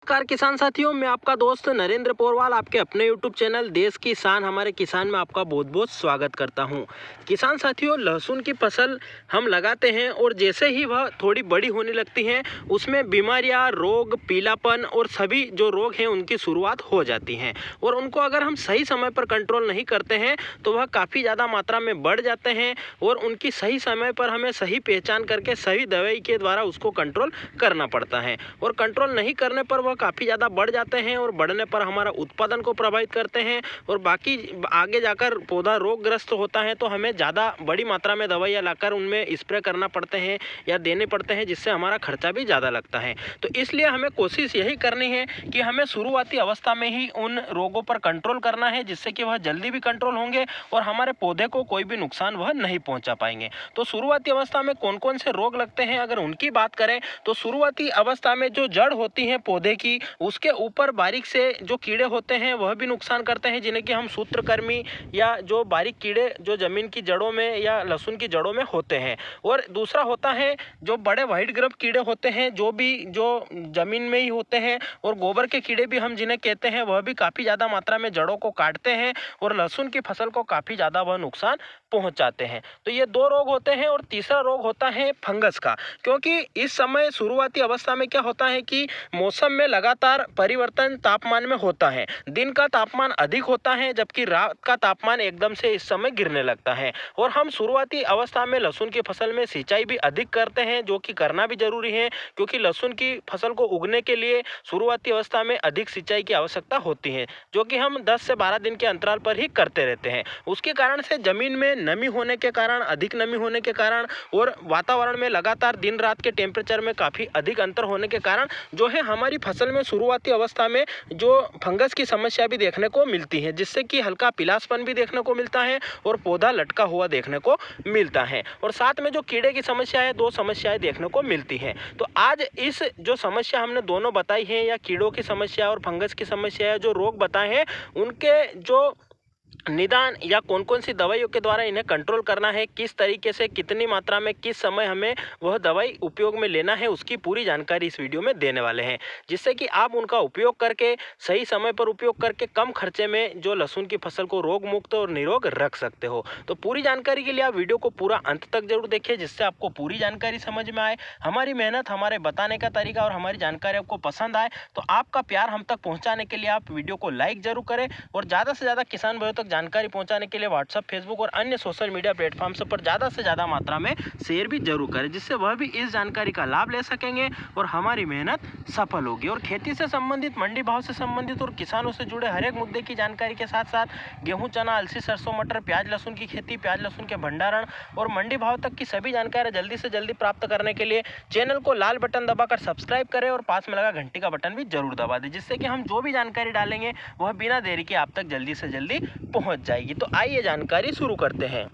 नमस्कार किसान साथियों, मैं आपका दोस्त नरेंद्र पोरवाल आपके अपने YouTube चैनल देश की शान हमारे किसान में आपका बहुत बहुत स्वागत करता हूं। किसान साथियों, लहसुन की फसल हम लगाते हैं और जैसे ही वह थोड़ी बड़ी होने लगती हैं उसमें बीमारियां, रोग, पीलापन और सभी जो रोग हैं उनकी शुरुआत हो जाती हैं और उनको अगर हम सही समय पर कंट्रोल नहीं करते हैं तो वह काफ़ी ज़्यादा मात्रा में बढ़ जाते हैं और उनकी सही समय पर हमें सही पहचान करके सही दवाई के द्वारा उसको कंट्रोल करना पड़ता है। और कंट्रोल नहीं करने पर काफ़ी ज़्यादा बढ़ जाते हैं और बढ़ने पर हमारा उत्पादन को प्रभावित करते हैं और बाकी आगे जाकर पौधा रोगग्रस्त होता है तो हमें ज़्यादा बड़ी मात्रा में दवाइयाँ लाकर उनमें स्प्रे करना पड़ते हैं या देने पड़ते हैं, जिससे हमारा खर्चा भी ज़्यादा लगता है। तो इसलिए हमें कोशिश यही करनी है कि हमें शुरुआती अवस्था में ही उन रोगों पर कंट्रोल करना है, जिससे कि वह जल्दी भी कंट्रोल होंगे और हमारे पौधे को कोई भी नुकसान वह नहीं पहुँचा पाएंगे। तो शुरुआती अवस्था में कौन कौन से रोग लगते हैं अगर उनकी बात करें तो शुरुआती अवस्था में जो जड़ होती है पौधे की, उसके ऊपर बारीक से जो कीड़े होते हैं वह भी नुकसान करते हैं, जिन्हें कि हम सूत्रकृमि या जो बारीक कीड़े जो जमीन की जड़ों में या लहसुन की जड़ों में होते हैं। और दूसरा होता है जो बड़े व्हाइट ग्रब कीड़े होते हैं जो जमीन में ही होते हैं, और गोबर के कीड़े भी हम जिन्हें कहते हैं, वह भी काफ़ी ज़्यादा मात्रा में जड़ों को काटते हैं और लहसुन की फसल को काफ़ी ज़्यादा वह नुकसान पहुंचाते हैं। तो ये दो रोग होते हैं। और तीसरा रोग होता है फंगस का, क्योंकि इस समय शुरुआती अवस्था में क्या होता है कि मौसम में लगातार परिवर्तन तापमान में होता है। दिन का तापमान अधिक होता है जबकि रात का तापमान एकदम से इस समय गिरने लगता है। और हम शुरुआती अवस्था में लहसुन की फसल में सिंचाई भी अधिक करते हैं, जो कि करना भी जरूरी है, क्योंकि लहसुन की फसल को उगने के लिए शुरुआती अवस्था में अधिक सिंचाई की आवश्यकता होती है, जो कि हम 10 से 12 दिन के अंतराल पर ही करते रहते हैं। उसके कारण से जमीन में नमी होने के कारण, अधिक नमी होने के कारण और वातावरण में लगातार दिन रात के टेम्परेचर में काफ़ी अधिक अंतर होने के कारण जो है हमारी फसल में शुरुआती अवस्था में जो फंगस की समस्या भी देखने को मिलती है, जिससे कि हल्का पीलापन भी देखने को मिलता है और पौधा लटका हुआ देखने को मिलता है। और साथ में जो कीड़े की समस्या है, दो समस्याएं देखने को मिलती हैं। तो आज इस जो समस्या हमने दोनों बताई है, या कीड़ों की समस्या और फंगस की समस्या है, जो रोग बताए हैं, उनके जो निदान या कौन कौन सी दवाइयों के द्वारा इन्हें कंट्रोल करना है, किस तरीके से, कितनी मात्रा में, किस समय हमें वह दवाई उपयोग में लेना है, उसकी पूरी जानकारी इस वीडियो में देने वाले हैं, जिससे कि आप उनका उपयोग करके सही समय पर उपयोग करके कम खर्चे में जो लहसुन की फसल को रोग मुक्त और निरोग रख सकते हो। तो पूरी जानकारी के लिए आप वीडियो को पूरा अंत तक जरूर देखिए, जिससे आपको पूरी जानकारी समझ में आए। हमारी मेहनत, हमारे बताने का तरीका और हमारी जानकारी आपको पसंद आए तो आपका प्यार हम तक पहुँचाने के लिए आप वीडियो को लाइक जरूर करें और ज़्यादा से ज़्यादा किसान भाइयों तक जानकारी पहुंचाने के लिए व्हाट्सएप, फेसबुक और अन्य सोशल मीडिया प्लेटफॉर्म्स पर ज़्यादा से ज़्यादा मात्रा में शेयर भी जरूर करें, जिससे वह भी इस जानकारी का लाभ ले सकेंगे और हमारी मेहनत सफल होगी। और खेती से संबंधित, मंडी भाव से संबंधित और किसानों से जुड़े हर एक मुद्दे की जानकारी के साथ साथ गेहूं, चना, अलसी, सरसों, मटर, प्याज, लहसुन की खेती, प्याज लहसुन के भंडारण और मंडी भाव तक की सभी जानकारी जल्दी से जल्दी प्राप्त करने के लिए चैनल को लाल बटन दबाकर सब्सक्राइब करें और पास में लगा घंटी का बटन भी जरूर दबा दें, जिससे कि हम जो भी जानकारी डालेंगे वह बिना देरी के आप तक जल्दी से जल्दी पहुंच जाएगी। तो आइए जानकारी शुरू करते हैं।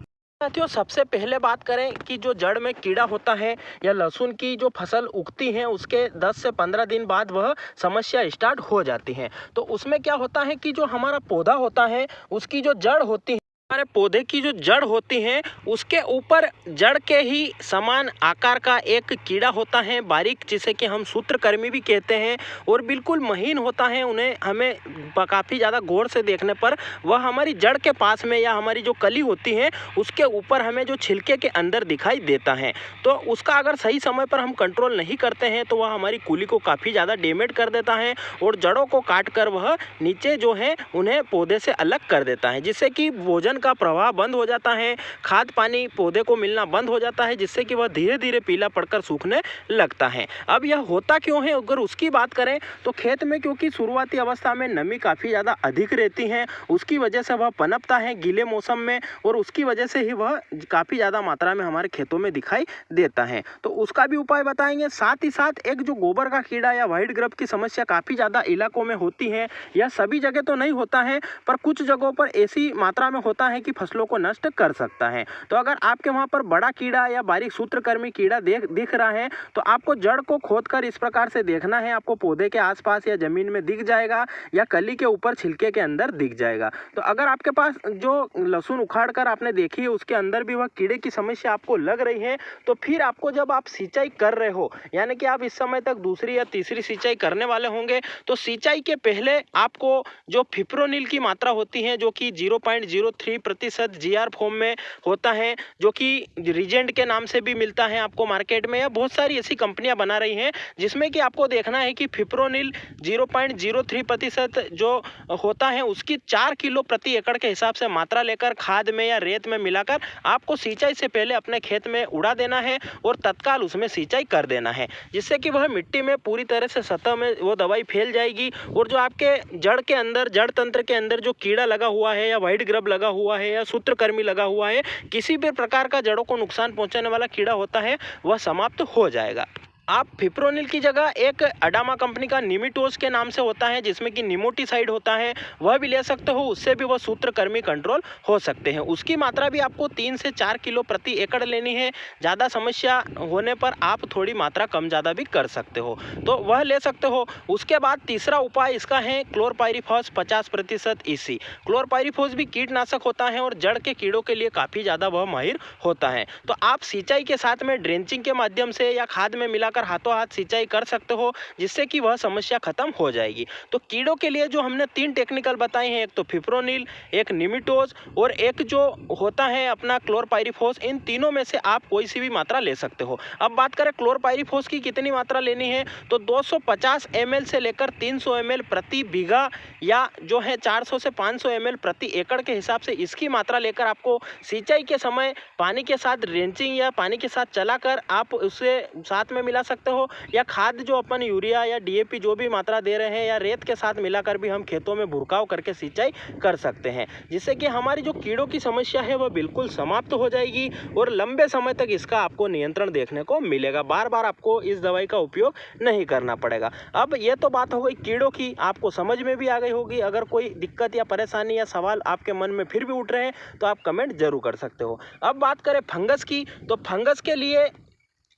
साथियों, सबसे पहले बात करें कि जो जड़ में कीड़ा होता है या लहसुन की जो फसल उगती है उसके 10 से 15 दिन बाद वह समस्या स्टार्ट हो जाती है। तो उसमें क्या होता है कि जो हमारा पौधा होता है उसकी जो जड़ होती है, हमारे पौधे की जो जड़ होती है उसके ऊपर जड़ के ही समान आकार का एक कीड़ा होता है, बारीक, जिसे कि हम सूत्रकृमि भी कहते हैं, और बिल्कुल महीन होता है। उन्हें हमें काफ़ी ज़्यादा गौर से देखने पर वह हमारी जड़ के पास में या हमारी जो कली होती है उसके ऊपर हमें जो छिलके के अंदर दिखाई देता है। तो उसका अगर सही समय पर हम कंट्रोल नहीं करते हैं तो वह हमारी कुली को काफ़ी ज़्यादा डैमेज कर देता है और जड़ों को काट कर वह नीचे जो है उन्हें पौधे से अलग कर देता है, जिससे कि भोजन का प्रवाह बंद हो जाता है, खाद पानी पौधे को मिलना बंद हो जाता है, जिससे कि वह धीरे धीरे पीला पड़कर सूखने लगता है। अब यह होता क्यों है, अगर उसकी बात करें तो खेत में क्योंकि शुरुआती अवस्था में नमी काफ़ी ज़्यादा अधिक रहती है, उसकी वजह से वह पनपता है गीले मौसम में और उसकी वजह से ही वह काफ़ी ज़्यादा मात्रा में हमारे खेतों में दिखाई देता है। तो उसका भी उपाय बताएंगे। साथ ही साथ एक जो गोबर का कीड़ा या व्हाइट ग्रब की समस्या काफ़ी ज़्यादा इलाकों में होती है, यह सभी जगह तो नहीं होता है पर कुछ जगहों पर ऐसी मात्रा में होता है कि फसलों को नष्ट कर सकता है। तो अगर आपके वहाँ पर बड़ा कीड़ा या बारीक सूत्रकृमि कीड़ा दिख रहा है तो आपको जड़ को खोदकर इस प्रकार से देखना है, आपको पौधे के आसपास या जमीन में दिख जाएगा या कली के ऊपर छिलके के अंदर दिख जाएगा। तो अगर आपके पास जो लहसुन उखाड़ कर आपने देखी है उसके अंदर भी वह कीड़े की समस्या आपको लग रही है, तो फिर आपको जब आप सिंचाई कर रहे हो, यानी कि आप इस समय तक दूसरी या तीसरी सिंचाई करने वाले होंगे, तो सिंचाई के पहले आपको जो फिप्रोनिल की मात्रा होती है जो कि 0.03% जीआर फॉर्म में होता है, जो कि रीजेंट के नाम से भी मिलता है आपको मार्केट में, या बहुत सारी ऐसी कंपनियां बना रही हैं जिसमें कि आपको देखना है कि फिप्रोनिल 0.03% जो होता है उसकी 4 किलो प्रति एकड़ के हिसाब से मात्रा लेकर खाद में या रेत में मिलाकर आपको सिंचाई से पहले अपने खेत में उड़ा देना है और तत्काल उसमें सिंचाई कर देना है, जिससे कि वह मिट्टी में पूरी तरह से सतह में वो दवाई फैल जाएगी और जो आपके जड़ के अंदर, जड़ तंत्र के अंदर जो कीड़ा लगा हुआ है या व्हाइट ग्रब लगा हुआ है या सूत्रकृमि लगा हुआ है, किसी भी प्रकार का जड़ों को नुकसान पहुंचाने वाला कीड़ा होता है, वह समाप्त हो जाएगा। आप फिप्रोनिल की जगह एक अडामा कंपनी का निमिटोज के नाम से होता है जिसमें कि निमोटिसाइड होता है, वह भी ले सकते हो, उससे भी वह सूत्रकृमि कंट्रोल हो सकते हैं। उसकी मात्रा भी आपको 3 से 4 किलो प्रति एकड़ लेनी है। ज़्यादा समस्या होने पर आप थोड़ी मात्रा कम ज़्यादा भी कर सकते हो, तो वह ले सकते हो। उसके बाद तीसरा उपाय इसका है क्लोरपाइरीफॉस 50% EC। क्लोरपाइरीफॉस भी कीटनाशक होता है और जड़ के कीड़ों के लिए काफ़ी ज़्यादा वह माहिर होता है। तो आप सिंचाई के साथ में ड्रेंचिंग के माध्यम से या खाद में मिलाकर हाथों हाथ सिंचाई कर सकते हो, जिससे कि वह समस्या खत्म हो जाएगी। तो कीड़ों के लिए जो हमने 3 टेक्निकल बताए हैं, एक तो फिप्रोनिल, एक निमिटोज और एक जो होता है अपना क्लोरपाइरीफॉस, इन तीनों में से आप कोई सी भी मात्रा ले सकते हो। अब बात करें क्लोरपाइरीफॉस की कितनी मात्रा लेनी है, तो 250 ml से लेकर 300 ml प्रति बीघा या जो है 400 से 500 ml प्रति एकड़ के हिसाब से इसकी मात्रा लेकर आपको सिंचाई के समय पानी के साथ ड्रेंचिंग या पानी के साथ चलाकर आप उसे साथ में मिला सकते हो, या खाद जो अपन यूरिया या DAP जो भी मात्रा दे रहे हैं या रेत के साथ मिलाकर भी हम खेतों में भुरकाव करके सिंचाई कर सकते हैं, जिससे कि हमारी जो कीड़ों की समस्या है वह बिल्कुल समाप्त हो जाएगी और लंबे समय तक इसका आपको नियंत्रण देखने को मिलेगा। बार बार आपको इस दवाई का उपयोग नहीं करना पड़ेगा। अब ये तो बात हो गई कीड़ों की, आपको समझ में भी आ गई होगी। अगर कोई दिक्कत या परेशानी या सवाल आपके मन में फिर भी उठ रहे हैं तो आप कमेंट जरूर कर सकते हो। अब बात करें फंगस की, तो फंगस के लिए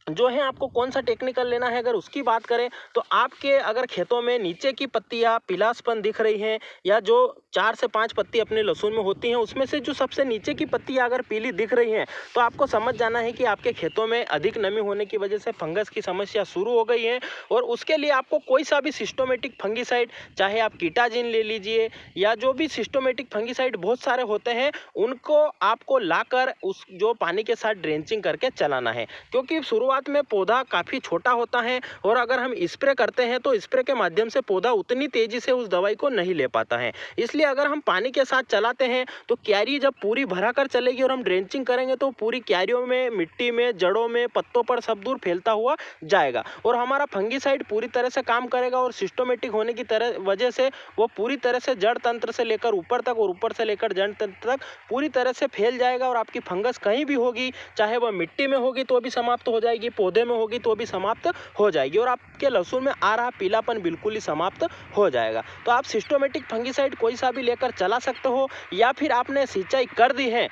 जो है आपको कौन सा टेक्निकल लेना है, अगर उसकी बात करें तो आपके अगर खेतों में नीचे की पत्तियां पीलासपन दिख रही हैं या जो 4 से 5 पत्ती अपने लहसुन में होती हैं उसमें से जो सबसे नीचे की पत्तियां अगर पीली दिख रही हैं, तो आपको समझ जाना है कि आपके खेतों में अधिक नमी होने की वजह से फंगस की समस्या शुरू हो गई है। और उसके लिए आपको कोई सा भी सिस्टोमेटिक फंगिसाइड, चाहे आप कीटाजिन ले लीजिए या जो भी सिस्टोमेटिक फंगिसाइड बहुत सारे होते हैं, उनको आपको लाकर उस जो पानी के साथ ड्रेंचिंग करके चलाना है, क्योंकि शुरुआत में पौधा काफ़ी छोटा होता है और अगर हम स्प्रे करते हैं तो स्प्रे के माध्यम से पौधा उतनी तेजी से उस दवाई को नहीं ले पाता है। इसलिए अगर हम पानी के साथ चलाते हैं तो क्यारी जब पूरी भरा कर चलेगी और हम ड्रेंचिंग करेंगे तो पूरी क्यारियों में, मिट्टी में, जड़ों में, पत्तों पर सब दूर फैलता हुआ जाएगा और हमारा फंगिसाइड पूरी तरह से काम करेगा और सिस्टोमेटिक होने की वजह से वो पूरी तरह से जड़ तंत्र से लेकर ऊपर तक और ऊपर से लेकर जड़ तंत्र तक पूरी तरह से फैल जाएगा और आपकी फंगस कहीं भी होगी, चाहे वह मिट्टी में होगी तो भी समाप्त हो जाएगी, पौधे में होगी तो भी समाप्त हो जाएगी और आपके लहसुन में आ रहा पीलापन बिल्कुल ही समाप्त हो जाएगा। तो आप सिस्टोमेटिक फंगिसाइड कोई सा भी लेकर चला सकते हो, या फिर आपने सिंचाई कर दी है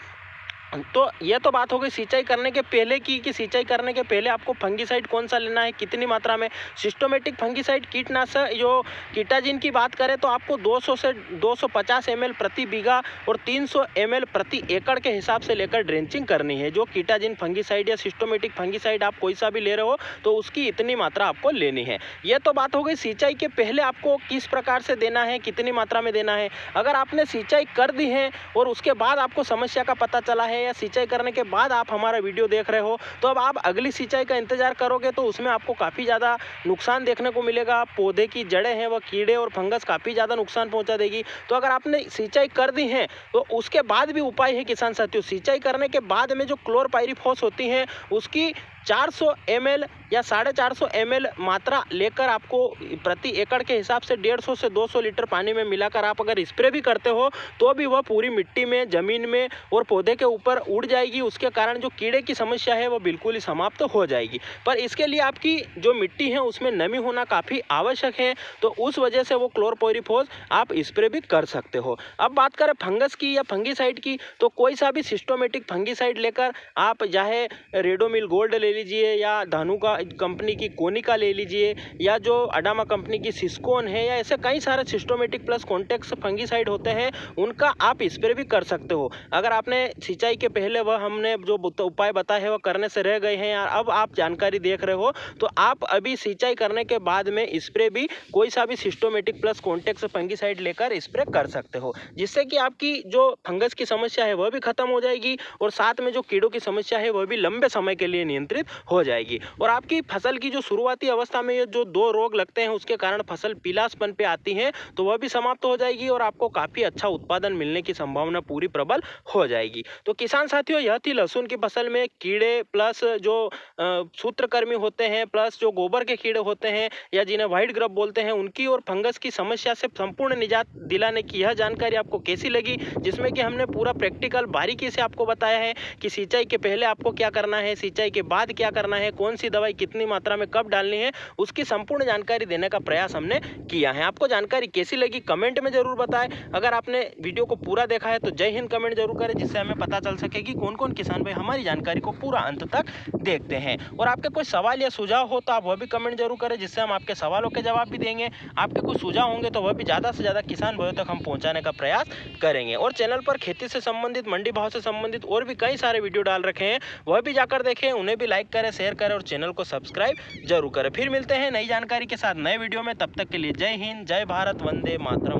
तो ये तो बात हो गई सिंचाई करने के पहले की, कि सिंचाई करने के पहले आपको फंगिसाइड कौन सा लेना है, कितनी मात्रा में। सिस्टोमेटिक फंगिसाइड कीटनाशक जो कीटाजिन की बात करें तो आपको 200 से 250 ml प्रति बीघा और 300 ml प्रति एकड़ के हिसाब से लेकर ड्रेंचिंग करनी है। जो कीटाजिन फंगिसाइड या सिस्टोमेटिक फंगिसाइड आप कोई सा भी ले रहे हो तो उसकी इतनी मात्रा आपको लेनी है। ये तो बात हो गई सिंचाई के पहले आपको किस प्रकार से देना है, कितनी मात्रा में देना है। अगर आपने सिंचाई कर दी है और उसके बाद आपको समस्या का पता चला है या सिंचाई करने के बाद आप हमारा वीडियो देख रहे हो, तो अब आप अगली सिंचाई का इंतजार करोगे तो उसमें आपको काफ़ी ज़्यादा नुकसान देखने को मिलेगा। पौधे की जड़ें हैं वह कीड़े और फंगस काफ़ी ज़्यादा नुकसान पहुंचा देगी। तो अगर आपने सिंचाई कर दी है तो उसके बाद भी उपाय है किसान साथियों, सिंचाई करने के बाद में जो क्लोरपाइरीफॉस होती हैं उसकी 400 ml या 450 ml मात्रा लेकर आपको प्रति एकड़ के हिसाब से 150 से 200 लीटर पानी में मिलाकर आप अगर स्प्रे भी करते हो तो भी वह पूरी मिट्टी में, ज़मीन में और पौधे के ऊपर उड़ जाएगी। उसके कारण जो कीड़े की समस्या है वो बिल्कुल ही समाप्त हो जाएगी। पर इसके लिए आपकी जो मिट्टी है उसमें नमी होना काफ़ी आवश्यक है, तो उस वजह से वो क्लोरपाइरीफॉस आप स्प्रे भी कर सकते हो। अब बात करें फंगस की या फंगीसाइड की, तो कोई सा भी सिस्टोमेटिक फंगीसाइड लेकर आप चाहे रेडोमिल गोल्ड ले लीजिए या धानुका कंपनी की कोनिका ले लीजिए या जो अडामा कंपनी की सिस्कोन है, या ऐसे कई सारे सिस्टोमेटिक प्लस कॉन्टेक्स फंगीसाइड होते हैं, उनका आप स्प्रे भी कर सकते हो। अगर आपने सिंचाई के पहले वह हमने जो उपाय बताए हैं वह करने से रह गए हैं या अब आप जानकारी देख रहे हो, तो आप अभी सिंचाई करने के बाद में स्प्रे भी कोई सा भी सिस्टोमेटिक प्लस कॉन्टेक्स फंगीसाइड लेकर स्प्रे कर सकते हो, जिससे कि आपकी जो फंगस की समस्या है वह भी खत्म हो जाएगी और साथ में जो कीड़ों की समस्या है वह भी लंबे समय के लिए नियंत्रित हो जाएगी। और आपकी फसल की जो शुरुआती अवस्था में ये जो 2 रोग लगते हैं उसके कारण फसल पीलापन पे आती है, तो वह भी समाप्त हो जाएगी और आपको काफ़ी अच्छा उत्पादन मिलने की संभावना पूरी प्रबल हो जाएगी। तो किसान साथियों, यह थी लहसुन की फसल में कीड़े प्लस जो सूत्रकृमि होते हैं प्लस जो गोबर के कीड़े होते हैं या जिन्हें व्हाइट ग्रब बोलते हैं, उनकी और फंगस की समस्या से संपूर्ण निजात दिलाने की यह जानकारी आपको कैसी लगी, जिसमें कि हमने पूरा प्रैक्टिकल बारीकी से आपको बताया है कि सिंचाई के पहले आपको क्या करना है, सिंचाई के बाद क्या करना है, कौन सी दवाई कितनी मात्रा में कब डालनी है, उसकी संपूर्ण जानकारी देने का प्रयास हमने किया है। आपको जानकारी कैसी लगी कमेंट में जरूर बताएं। अगर आपने वीडियो को पूरा देखा है तो जय हिंद कमेंट जरूर करें, जिससे हमें पता चल सके कि कौन कौन किसान भाई हमारी जानकारी को पूरा अंत तक देखते हैं। और आपके कोई सवाल या सुझाव हो तो आप वह भी कमेंट जरूर करें, जिससे हम आपके सवालों के जवाब भी देंगे। आपके कुछ सुझाव होंगे तो वह भी ज़्यादा से ज़्यादा किसान भाइयों तक हम पहुँचाने का प्रयास करेंगे। और चैनल पर खेती से संबंधित, मंडी भाव से संबंधित और भी कई सारे वीडियो डाल रखे हैं, वह भी जाकर देखें, उन्हें भी लाइक करें, शेयर करें और चैनल को सब्सक्राइब जरूर करें। फिर मिलते हैं नई जानकारी के साथ नए वीडियो में, तब तक के लिए जय हिंद, जय भारत, वंदे मातरम।